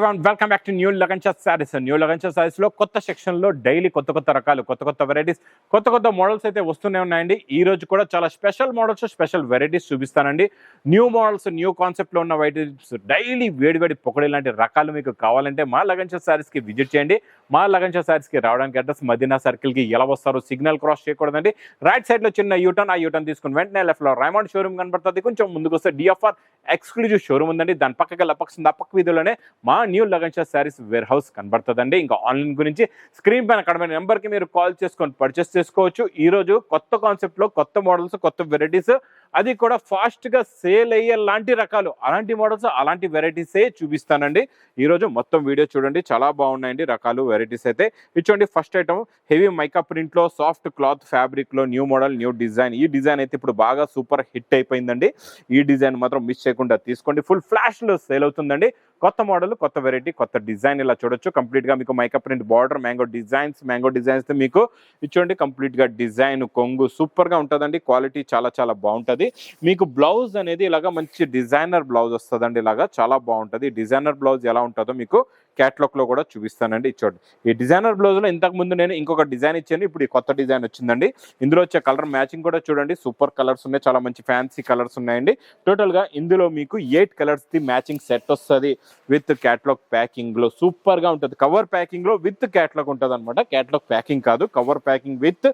everyone, welcome back to New Lagancha Sarees. New Lagancha Sarees లో కొత్త section లో daily కొత్త రకాలు కొత్త వెరైటీస్ కొత్త మోడల్స్ అయితే వస్తూనే ఉన్నాయండి. ఈ రోజు కూడా చాలా స్పెషల్ మోడల్స్ స్పెషల్ వెరైటీస్ చూపిస్తానండి. న్యూ మోడల్స్ న్యూ కాన్సెప్ట్ లో ఉన్న వెరైటీస్ డైలీ వేడి పొకడి లాంటి రకాలు మీకు కావాలంటే మా లగంచా సారీస్ కి విజిట్ చేయండి. మా లగంచా సారీస్ కి రావడానికి అడ్రస్ మదీనా సర్కిల్ కి ఎలా వస్తారు, సిగ్నల్ క్రాస్ చేయకూడదండి. రైట్ సైడ్ లో చిన్న యూటర్న్, ఆ యూటర్న్ తీసుకుని వెంటనే లెఫ్ట్ లో రైమండ్ షోరూమ్ కనబడుతుంది. కొంచెం ముందుకు వస్తే డిఎఫ్ఆర్ ఎక్స్క్లూజివ్ షోరూమ్ ఉందండి. దాని పక్కకి లపక్సింది ఆ పక్క వీధిలోనే మా న్యూ లగంచా సారీస్ వేర్ హౌస్ కనబడుతుందండి. ఇంకా ఆన్లైన్ గురించి స్క్రీన్ పైన కనబడిన నెంబర్కి మీరు కాల్ చేసుకొని పర్చేస్ చేసుకోవచ్చు. ఈ రోజు కొత్త కాన్సెప్ట్లో కొత్త మోడల్స్ కొత్త వెరైటీస్, అది కూడా ఫాస్ట్గా సేల్ అయ్యే లాంటి రకాలు, అలాంటి మోడల్స్ అలాంటి వెరైటీసే చూపిస్తానండి. ఈరోజు మొత్తం వీడియో చూడండి, చాలా బాగున్నాయండి రకాలు వెరైటీస్ అయితే. ఇచ్చోండి ఫస్ట్ ఐటమ్ హెవీ మైకా ప్రింట్లో సాఫ్ట్ క్లాత్ ఫ్యాబ్రిక్లో న్యూ మోడల్ న్యూ డిజైన్. ఈ డిజైన్ అయితే ఇప్పుడు బాగా సూపర్ హిట్ అయిపోయిందండి. ఈ డిజైన్ మాత్రం మిస్ చేయకుండా తీసుకోండి. ఫుల్ ఫ్లాష్లో సేల్ అవుతుందండి. కొత్త మోడల్ కొత్త వెరైటీ కొత్త డిజైన్ ఇలా చూడొచ్చు. కంప్లీట్గా మీకు mica print border mango designs మీకు ఇచ్చోండి. కంప్లీట్గా డిజైన్ కొంగు సూపర్గా ఉంటుందండి. క్వాలిటీ చాలా బాగుంటుంది. మీకు బ్లౌజ్ అనేది ఇలాగా మంచి డిజైనర్ బ్లౌజ్ వస్తుందండి. ఇలాగా చాలా బాగుంటుంది. డిజైనర్ బ్లౌజ్ ఎలా ఉంటుందో మీకు క్యాట్లాగ్ లో కూడా చూపిస్తానండి. ఇచ్చోండి ఈ డిజైనర్ బ్లౌజ్ లో ఇంతకు ముందు నేను ఇంకొక డిజైన్ ఇచ్చాను, ఇప్పుడు ఈ కొత్త డిజైన్ వచ్చిందండి. ఇందులో వచ్చే కలర్ మ్యాచింగ్ కూడా చూడండి, సూపర్ కలర్స్ ఉన్నాయి, చాలా మంచి ఫ్యాన్సీ కలర్స్ ఉన్నాయండి. టోటల్ గా ఇందులో మీకు 8 కలర్స్ ది మ్యాచింగ్ సెట్ వస్తుంది విత్ క్యాట్లాగ్ ప్యాకింగ్ లో. సూపర్ గా ఉంటుంది. కవర్ ప్యాకింగ్ లో విత్ క్యాట్లాగ్ ఉంటుంది అనమాట. క్యాట్లాగ్ ప్యాకింగ్ కాదు, కవర్ ప్యాకింగ్ విత్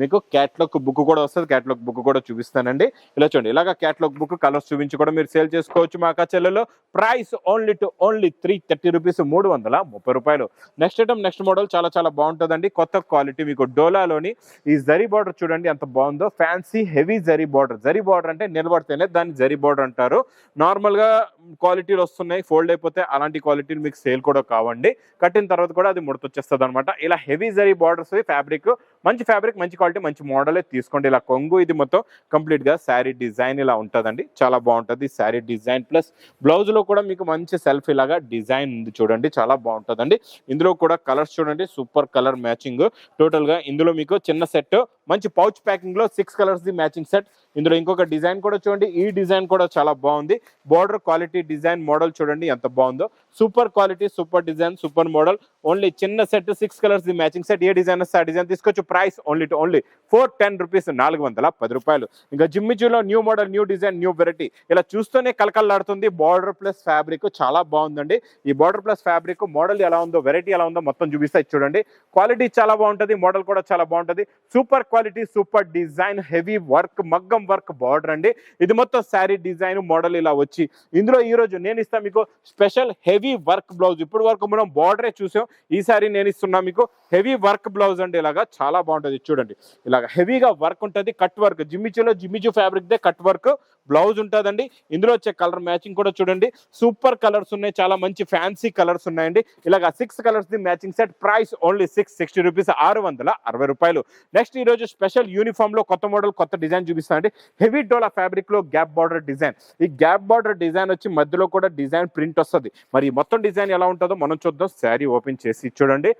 మీకు క్యాట్లాగ్ బుక్ కూడా వస్తుంది. క్యాట్లాగ్ బుక్ కూడా చూపిస్తానండి. ఇలా చూడండి, ఇలాగ క్యాట్లాగ్ బుక్ కలర్స్ చూపించి కూడా మీరు సేల్ చేసుకోవచ్చు మా కచెల్లో. ప్రైస్ ఓన్లీ 330 రూపీస్, 330 రూపాయలు. నెక్స్ట్ ఐటమ్ నెక్స్ట్ మోడల్ చాలా బాగుంటుందండి. కొత్త క్వాలిటీ మీకు డోలాలోని ఈ జరీ బార్డర్ చూడండి ఎంత బాగుందో. ఫ్యాన్సీ హెవీ జరీ బార్డర్ అంటే నిలబడితేనే దాన్ని జరీ బార్డర్ అంటారు. నార్మల్ గా క్వాలిటీలు వస్తున్నాయి, ఫోల్డ్ అయిపోతే అలాంటి క్వాలిటీలు మీకు సేల్ కూడా కావండి. కట్టిన తర్వాత కూడా అది ముడతొచ్చేస్తుంది అనమాట. ఇలా హెవీ జరీ బార్డర్స్ ఫ్యాబ్రిక్ మంచి క్వాలిటీ మంచి మోడలే తీసుకోండి. ఇలా కొంగు ఇది మొత్తం కంప్లీట్ గా శారీ డిజైన్ ఇలా ఉంటుందండి. చాలా బాగుంటుంది శారీ డిజైన్. ప్లస్ బ్లౌజ్ లో కూడా మీకు మంచి సెల్ఫ్ ఇలాగా డిజైన్ ఉంది చూడండి, చాలా బాగుంటుందండి. ఇందులో కూడా కలర్స్ చూడండి, సూపర్ కలర్ మ్యాచింగ్. టోటల్ గా ఇందులో మీకు చిన్న సెట్ మంచి పౌచ్ ప్యాకింగ్ లో 6 కలర్స్ ది మ్యాచింగ్ సెట్. ఇందులో ఇంకొక డిజైన్ కూడా చూడండి, ఈ డిజైన్ కూడా చాలా బాగుంది. బార్డర్ క్వాలిటీ డిజైన్ మోడల్ చూడండి ఎంత బాగుందో. Super quality super design super model. Only చిన్న set 6 colours the matching set. ఏ డిజైన్ వస్తే ఆ డిజైన్ తీసుకోవచ్చు. ప్రైస్ ఓన్లీ 410 రూపీస్, 410 రూపాయలు. ఇంకా జిమ్మిచూలో new model new design new variety ఇలా చూస్తూనే కలకల్లాడుతుంది. బార్డర్ ప్లస్ ఫ్యాబ్రిక్ చాలా బాగుందండి. ఈ బార్డర్ ప్లస్ ఫ్యాబ్రిక్ మోడల్ ఎలా ఉందో వెరైటీ ఎలా ఉందో మొత్తం చూపిస్తా చూడండి. క్వాలిటీ చాలా బాగుంటుంది, మోడల్ కూడా చాలా బాగుంటుంది. Super quality super design heavy work మగ్గం వర్క్ బార్డర్ అండి. ఇది మొత్తం శారీ డిజైన్ మోడల్ ఇలా వచ్చి ఇందులో ఈ రోజు నేను ఇస్తా మీకు స్పెషల్ హెవీ వర్క్ బ్లౌజ్. ఇప్పుడు వరకు మనం బార్డరే చూసాం, ఈసారి నేను ఇస్తున్నా మీకు హెవీ వర్క్ బ్లౌజ్ అండి. ఇలాగా చాలా బాగుంటుంది చూడండి. ఇలాగ హెవీగా వర్క్ ఉంటుంది, cut work. Jimmy Choo fabric they cut work blouse ఉంటుందండి. ఇందులో వచ్చే కలర్ మ్యాచింగ్ కూడా చూడండి, సూపర్ కలర్స్ ఉన్నాయి, చాలా మంచి ఫ్యాన్సీ కలర్స్ ఉన్నాయండి. ఇలాగ 6 colours the matching set. Price only 660 rupees, 660 రూపాయలు. నెక్స్ట్ ఈ రోజు స్పెషల్ యూనిఫామ్ లో కొత్త మోడల్ కొత్త డిజైన్ చూపిస్తానండి. హెవీ డోలా ఫ్యాబ్రిక్ లో గ్యాప్ బార్డర్ డిజైన్. ఈ గ్యాప్ బార్డర్ డిజైన్ వచ్చి మధ్యలో కూడా డిజైన్ ప్రింట్ వస్తుంది. మరి మొత్తం డిజైన్ ఎలా ఉంటుందో మనం చూద్దాం. శారీ ఓపెన్ చేసి చూడండి.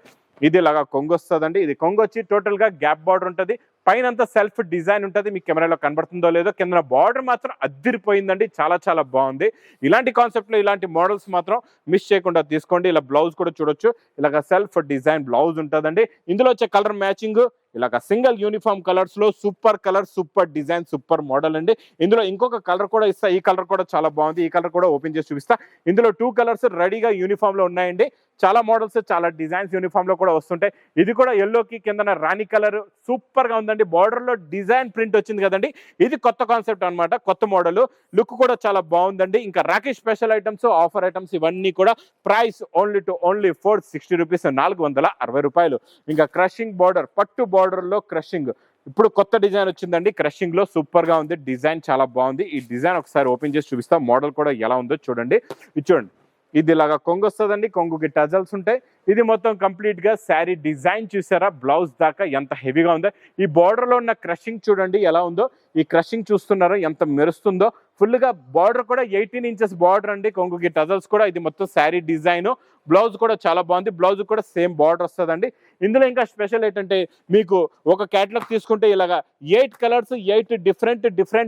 ఇది ఇలాగా కొంగు వస్తుందండి. ఇది కొంగు వచ్చి టోటల్ గా గ్యాప్ బార్డర్ ఉంటుంది. పైన అంతా సెల్ఫ్ డిజైన్ ఉంటుంది. మీకు కెమెరాలో కనబడుతుందో లేదో, కింద బార్డర్ మాత్రం అద్దిరిపోయిందండి. చాలా బాగుంది. ఇలాంటి కాన్సెప్ట్ లో ఇలాంటి మోడల్స్ మాత్రం మిస్ చేయకుండా తీసుకోండి. ఇలా బ్లౌజ్ కూడా చూడొచ్చు, ఇలాగ సెల్ఫ్ డిజైన్ బ్లౌజ్ ఉంటుందండి. ఇందులో వచ్చే కలర్ మ్యాచింగ్ ఇలాగ సింగిల్ యూనిఫామ్ కలర్స్ లో super colour super design super model అండి. ఇందులో ఇంకొక కలర్ కూడా ఇస్తా, ఈ కలర్ కూడా చాలా బాగుంది. ఈ కలర్ కూడా ఓపెన్ చేసి చూపిస్తా. ఇందులో 2 కలర్స్ రెడీగా యూనిఫామ్ లో ఉన్నాయండి. చాలా మోడల్స్ చాలా డిజైన్స్ యూనిఫామ్ లో కూడా వస్తుంటాయి. ఇది కూడా ఎల్లోకి కింద రాణి కలర్ సూపర్ గా ఉందండి. బార్డర్ లో డిజైన్ ప్రింట్ వచ్చింది కదండి, ఇది కొత్త కాన్సెప్ట్ అన్నమాట. కొత్త మోడల్ లుక్ కూడా చాలా బాగుందండి. ఇంకా Rakesh special items offer items ఇవన్నీ కూడా ప్రైస్ ఓన్లీ 460 రూపీస్, 460 రూపాయలు. ఇంకా క్రషింగ్ బార్డర్ పట్టు బార్డర్ లో క్రషింగ్ ఇప్పుడు కొత్త డిజైన్ వచ్చిందండి. క్రషింగ్ లో సూపర్ గా ఉంది. డిజైన్ చాలా బాగుంది. ఈ డిజైన్ ఒకసారి ఓపెన్ చేసి చూపిస్తా. మోడల్ కూడా ఎలా ఉందో చూడండి. ఇది చూడండి, ఇది ఇలాగా కొంగు వస్తుందండి. కొంగుకి టజల్స్ ఉంటాయి. ఇది మొత్తం కంప్లీట్ గా శారీ డిజైన్ చూసారా, బ్లౌజ్ దాకా ఎంత హెవీగా ఉందో. ఈ బార్డర్ లో ఉన్న క్రషింగ్ చూడండి ఎలా ఉందో. ఈ క్రషింగ్ చూస్తున్నారో ఎంత మెరుస్తుందో. ఫుల్ గా బార్డర్ కూడా 18 ఇంచెస్ బార్డర్ అండి. కొంగుకి టజల్స్ కూడా. ఇది మొత్తం శారీ డిజైన్. బ్లౌజ్ కూడా చాలా బాగుంది. బ్లౌజ్ కూడా సేమ్ బార్డర్ వస్తుందండి. ఇందులో ఇంకా స్పెషల్ ఏంటంటే మీకు ఒక క్యాటలాగ్ తీసుకుంటే ఇలాగా 8 colours 8 different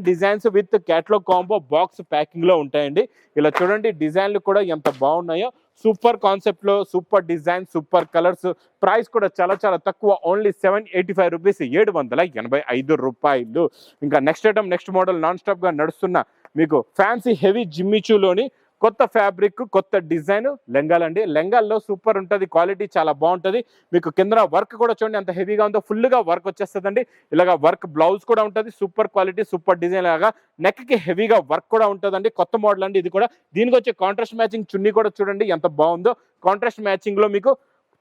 designs with catalogue combo box packing లో ఉంటాయండి. ఇలా చూడండి డిజైన్లు కూడా ఎంత బాగున్నాయో. సూపర్ కాన్సెప్ట్ లో, super design, super colours, price కూడా చాలా చాలా తక్కువ, ఓన్లీ 785 రూపీస్, 785 రూపాయలు. ఇంకా next item, next model non stop గా నడుస్తున్న మీకు ఫ్యాన్సీ హెవీ జిమ్మిచూలోని కొత్త ఫ్యాబ్రిక్, కొత్త డిజైన్ లెంగాలండి. లెంగాల్లో సూపర్ ఉంటుంది, క్వాలిటీ చాలా బాగుంటుంది. మీకు కింద వర్క్ కూడా చూడండి ఎంత హెవీగా ఉందో, ఫుల్గా వర్క్ వచ్చేస్తుందండి. ఇలాగా వర్క్ బ్లౌజ్ కూడా ఉంటుంది, సూపర్ క్వాలిటీ, సూపర్ డిజైన్ లాగా. నెక్ కి హెవీగా వర్క్ కూడా ఉంటుందండి. కొత్త మోడల్ అండి ఇది కూడా. దీనికి వచ్చే కాంట్రాస్ట్ మ్యాచింగ్ చున్నీ కూడా చూడండి ఎంత బాగుందో. కాంట్రాస్ట్ మ్యాచింగ్ లో మీకు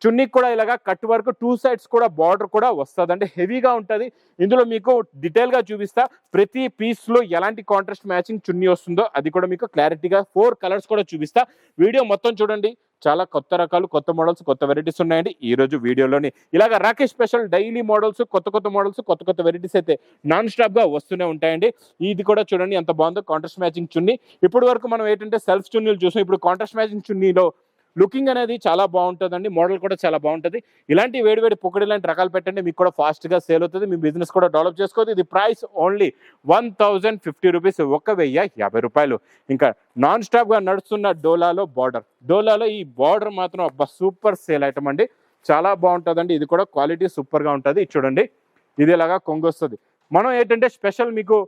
చున్నీకి కూడా ఇలాగా కట్ వర్క్, 2 సైడ్స్ కూడా బార్డర్ కూడా వస్తుందండి. హెవీగా ఉంటుంది. ఇందులో మీకు డీటెయిల్ గా చూపిస్తా, ప్రతి పీస్ లో ఎలాంటి కాంట్రాస్ట్ మ్యాచింగ్ చున్నీ వస్తుందో అది కూడా మీకు క్లారిటీగా 4 కలర్స్ కూడా చూపిస్తా. వీడియో మొత్తం చూడండి. చాలా కొత్త రకాలు, కొత్త మోడల్స్, కొత్త వెరైటీస్ ఉన్నాయండి ఈ రోజు వీడియోలోని. ఇలాగ రాకేష్ స్పెషల్ డైలీ మోడల్స్, కొత్త కొత్త మోడల్స్, కొత్త కొత్త వెరైటీస్ అయితే నాన్ స్టాప్ గా వస్తూనే ఉంటాయండి. ఇది కూడా చూడండి ఎంత బాగుందో, కాంట్రాస్ట్ మ్యాచింగ్ చున్నీ. ఇప్పటి వరకు మనం ఏంటంటే సెల్ఫ్ చున్నీలు చూసాం, ఇప్పుడు కాంట్రాస్ట్ మ్యాచింగ్ చున్నీలో లుకింగ్ అనేది చాలా బాగుంటుందండి. మోడల్ కూడా చాలా బాగుంటుంది. ఇలాంటి వేడి పొక్కడి లాంటి రకాలు పెట్టండి, మీకు కూడా ఫాస్ట్ గా సేల్ అవుతుంది, మీ బిజినెస్ కూడా డెవలప్ చేసుకోవచ్చు. ఇది ప్రైస్ ఓన్లీ 1050 రూపీస్, 1050 రూపాయలు. ఇంకా నాన్ స్టాప్ గా నడుస్తున్న డోలాలో ఈ బార్డర్ మాత్రం అబ్బా సూపర్ సేల్ ఐటమ్ అండి, చాలా బాగుంటుందండి. ఇది కూడా క్వాలిటీ సూపర్ గా ఉంటుంది. చూడండి ఇది ఇలాగా కొంగు వస్తుంది. మనం ఏంటంటే స్పెషల్, మీకు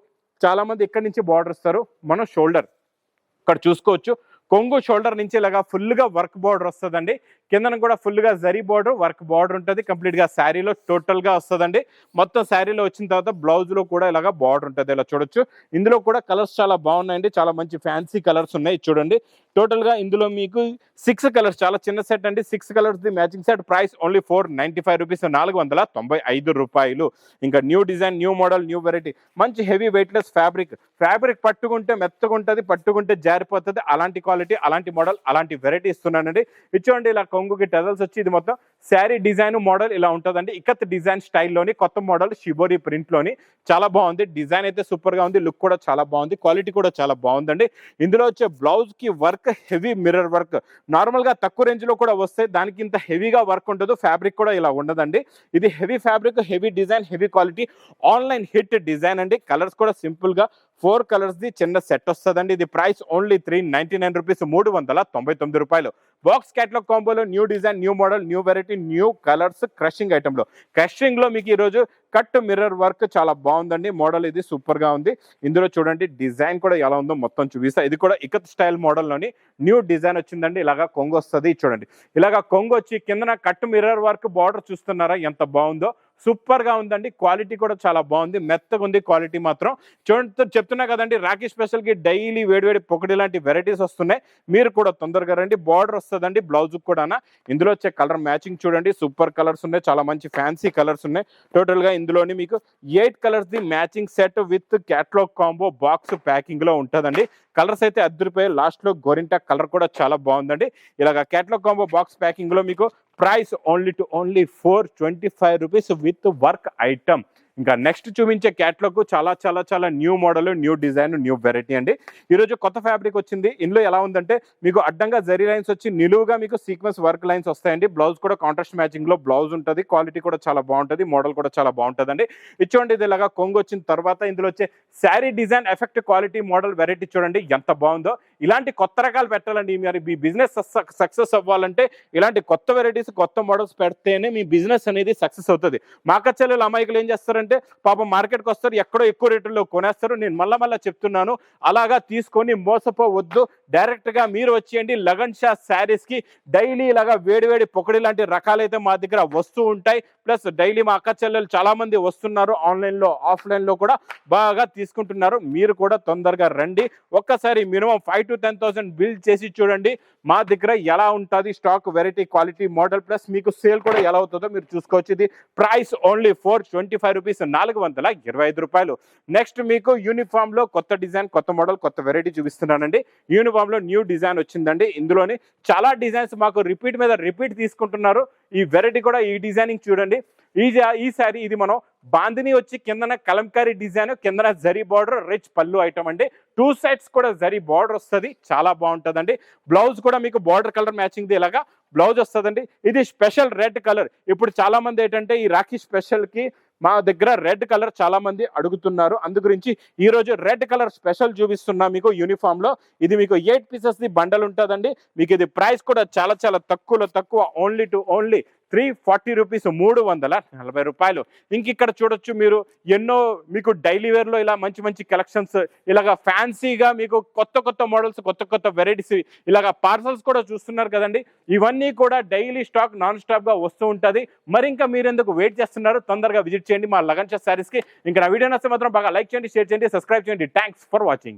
చాలా మంది ఇక్కడి నుంచి బార్డర్ ఇస్తారు, మనం షోల్డర్ ఇక్కడ చూసుకోవచ్చు. కొంగు షోల్డర్ నుంచి ఇలాగా ఫుల్ గా వర్క్ బార్డర్ వస్తుందండి. కిందన కూడా ఫుల్ గా జరీ బార్డర్, వర్క్ బార్డర్ ఉంటుంది. కంప్లీట్ గా శారీలో టోటల్ గా వస్తుందండి. మొత్తం శారీలో వచ్చిన తర్వాత బ్లౌజ్ లో కూడా ఇలాగా బార్డర్ ఉంటుంది, ఇలా చూడొచ్చు. ఇందులో కూడా కలర్స్ చాలా బాగున్నాయండి, చాలా మంచి ఫ్యాన్సీ కలర్స్ ఉన్నాయి. చూడండి టోటల్ గా ఇందులో మీకు 6 కలర్స్, చాలా చిన్న సెట్ అండి. 6 colours the matching set. Price only 495 rupees, 495 రూపాయలు. ఇంకా new design, new model, new variety, మంచి హెవీ వెయిట్లెస్ ఫ్యాబ్రిక్ పట్టుకుంటే మెత్తగుంటది, పట్టుకుంటే జారిపోతుంది. అలాంటి క్వాలిటీ, అలాంటి మోడల్, అలాంటి వెరైటీ ఇస్తున్నానండి. ఇచ్చోండి ఇలా కొంగుకి టెజల్స్ వచ్చి, ఇది మొత్తం శారీ డిజైన్ మోడల్ ఇలా ఉంటుందండి. ఇకత్ డిజైన్ స్టైల్లోని కొత్త మోడల్ షిబోరి ప్రింట్ లోని చాలా బాగుంది. డిజైన్ అయితే సూపర్ గా ఉంది, లుక్ కూడా చాలా బాగుంది, క్వాలిటీ కూడా చాలా బాగుందండి. ఇందులో వచ్చే బ్లౌజ్ కి work heavy mirror work, normal గా తక్కువ రేంజ్ లో కూడా వస్తాయి, దానికి ఇంత హెవీగా వర్క్ ఉండదు. ఫ్యాబ్రిక్ కూడా ఇలా ఉండదండి. ఇది heavy fabric, heavy design, heavy quality, online hit design అండి. కలర్స్ కూడా సింపుల్ గా 4 కలర్స్ ది చిన్న సెట్ వస్తుందండి. ఇది ప్రైస్ ఓన్లీ 399 రూపీస్, 399 రూపాయలు. బాక్స్ క్యాటలాగ్ కాంబోలో new design, new model, new variety, new colours, crushing item లో. క్రషింగ్ లో మీకు ఈ రోజు కట్ మిర్రర్ వర్క్ చాలా బాగుందండి. మోడల్ ఇది సూపర్ గా ఉంది. ఇందులో చూడండి డిజైన్ కూడా ఎలా ఉందో మొత్తం చూపిస్తా. ఇది కూడా ఇకత్ స్టైల్ మోడల్ లోని న్యూ డిజైన్ వచ్చిందండి. ఇలాగా కొంగు వస్తుంది. చూడండి ఇలాగా కొంగు వచ్చి కిందన కట్ మిర్రర్ వర్క్ బార్డర్ చూస్తున్నారా ఎంత బాగుందో, సూపర్ గా ఉందండి. క్వాలిటీ కూడా చాలా బాగుంది, మెత్తగా ఉంది క్వాలిటీ మాత్రం. చూడండి చెప్తున్నా కదండి, రాఖీ స్పెషల్ కి డైలీ వేడివేడి పొకటి లాంటి వెరైటీస్ వస్తున్నాయి. మీరు కూడా తొందరగా రండి. బార్డర్ వస్తుందండి బ్లౌజ్ కూడా. ఇందులో వచ్చే కలర్ మ్యాచింగ్ చూడండి, సూపర్ కలర్స్ ఉన్నాయి, చాలా మంచి ఫ్యాన్సీ కలర్స్ ఉన్నాయి. టోటల్ గా ఇందులోని మీకు 8 colours the matching set with catalogue combo box packing లో ఉంటుందండి. కలర్స్ అయితే అద్దరిపోయి, లాస్ట్ లో గోరింటా కలర్ కూడా చాలా బాగుందండి. ఇలాగ క్యాటలాగ్ కాంబో బాక్స్ ప్యాకింగ్ లో మీకు price only 425 rupees with work item. ఇంకా నెక్స్ట్ చూపించే క్యాటలాగ్ చాలా చాలా చాలా new model, new design, new variety అండి. ఈరోజు కొత్త ఫ్యాబ్రిక్ వచ్చింది. ఇందులో ఎలా ఉందంటే మీకు అడ్డంగా జరీ లైన్స్ వచ్చి నిలువుగా మీకు సీక్వెన్స్ వర్క్ లైన్స్ వస్తాయండి. బ్లౌజ్ కూడా కాంట్రాస్ట్ మ్యాచింగ్ లో బ్లౌజ్ ఉంటుంది. క్వాలిటీ కూడా చాలా బాగుంటుంది, మోడల్ కూడా చాలా బాగుంటుందండి. ఇచ్చోండి ఇది ఇలాగా కొంగు వచ్చిన తర్వాత ఇందులో వచ్చే sari design, effect, quality, model, variety చూడండి ఎంత బాగుందో. ఇలాంటి కొత్త రకాలు పెట్టాలండి. మరి మీ బిజినెస్ సక్సెస్ అవ్వాలంటే ఇలాంటి కొత్త వెరైటీస్, కొత్త మోడల్స్ పెడితేనే మీ బిజినెస్ అనేది సక్సెస్ అవుతుంది. మా చెల్లెలు అమాయకులు ఏం చేస్తారంటే పాపం మార్కెట్కి వస్తారు, ఎక్కడో ఎక్కువ రేటుల్లో కొనేస్తారు. నేను మళ్ళా చెప్తున్నాను, అలాగా తీసుకొని మోసపోవద్దు. డైరెక్ట్ గా మీరు వచ్చేయండి లగన్ షా శారీస్ కి. డైలీ ఇలాగా వేడివేడి పొకడి లాంటి రకాలైతే మా దగ్గర వస్తూ ఉంటాయి. ప్లస్ డైలీ మా అక్క చెల్లెలు చాలా మంది వస్తున్నారు, ఆన్లైన్ లో ఆఫ్లైన్ లో కూడా బాగా తీసుకుంటున్నారు. మీరు కూడా తొందరగా రండి. ఒక్కసారి మినిమం 5,000 to 10,000 బిల్ చేసి చూడండి మా దగ్గర ఎలా ఉంటుంది stock, variety, quality, model, plus మీకు సేల్ కూడా ఎలా అవుతుందో మీరు చూసుకోవచ్చు. ఇది ప్రైస్ ఓన్లీ 425 రూపీస్, 425 రూపాయలు. నెక్స్ట్ మీకు యూనిఫామ్ లో కొత్త డిజైన్, కొత్త మోడల్, కొత్త వెరైటీ చూపిస్తున్నానండి. యూనిఫామ్ లో న్యూ డిజైన్ వచ్చిందండి. ఇందులోని చాలా డిజైన్స్ మాకు రిపీట్ మీద రిపీట్ తీసుకుంటున్నారు. ఈ వెరైటీ కూడా, ఈ డిజైనింగ్ చూడండి. ఈ సారీ ఇది మనం బాందిని వచ్చి కిందన కలంకారీ డిజైన్, కిందన జరీ బార్డర్, రిచ్ పళ్ళు ఐటమ్ అండి. 2 సైడ్స్ కూడా జరీ బార్డర్ వస్తుంది, చాలా బాగుంటుందండి. బ్లౌజ్ కూడా మీకు బార్డర్ కలర్ మ్యాచింగ్ ది ఇలాగా బ్లౌజ్ వస్తుందండి. ఇది స్పెషల్ రెడ్ కలర్. ఇప్పుడు చాలా మంది ఏంటంటే ఈ రాఖీ స్పెషల్ కి మా దగ్గర రెడ్ కలర్ చాలా మంది అడుగుతున్నారు, అందు గురించి ఈ రోజు రెడ్ కలర్ స్పెషల్ చూపిస్తున్నా మీకు యూనిఫామ్ లో. ఇది మీకు 8 పీసెస్ ది బండల్ ఉంటుందండి. మీకు ఇది ప్రైస్ కూడా చాలా చాలా తక్కువ, ఓన్లీ 340 రూపీస్, 340 రూపాయలు. ఇంక ఇక్కడ చూడొచ్చు మీరు ఎన్నో మీకు డైలీ వేర్ లో ఇలా మంచి మంచి కలెక్షన్స్, ఇలాగా ఫ్యాన్సీగా మీకు కొత్త మోడల్స్, కొత్త వెరైటీస్, ఇలాగా పార్సల్స్ కూడా చూస్తున్నారు కదండి. ఇవన్నీ కూడా డైలీ స్టాక్ నాన్ స్టాప్ గా వస్తూ ఉంటుంది. మరి ఇంకా మీరు ఎందుకు వెయిట్ చేస్తున్నారు? తొందరగా విజిట్ చేయండి మా లగన్ శారీస్ కి. ఇంకా నా వీడియో నచ్చితే మాత్రం బాగా లైక్ చేయండి, షేర్ చేయండి, సబ్స్క్రైబ్ చేయండి. Thanks for watching.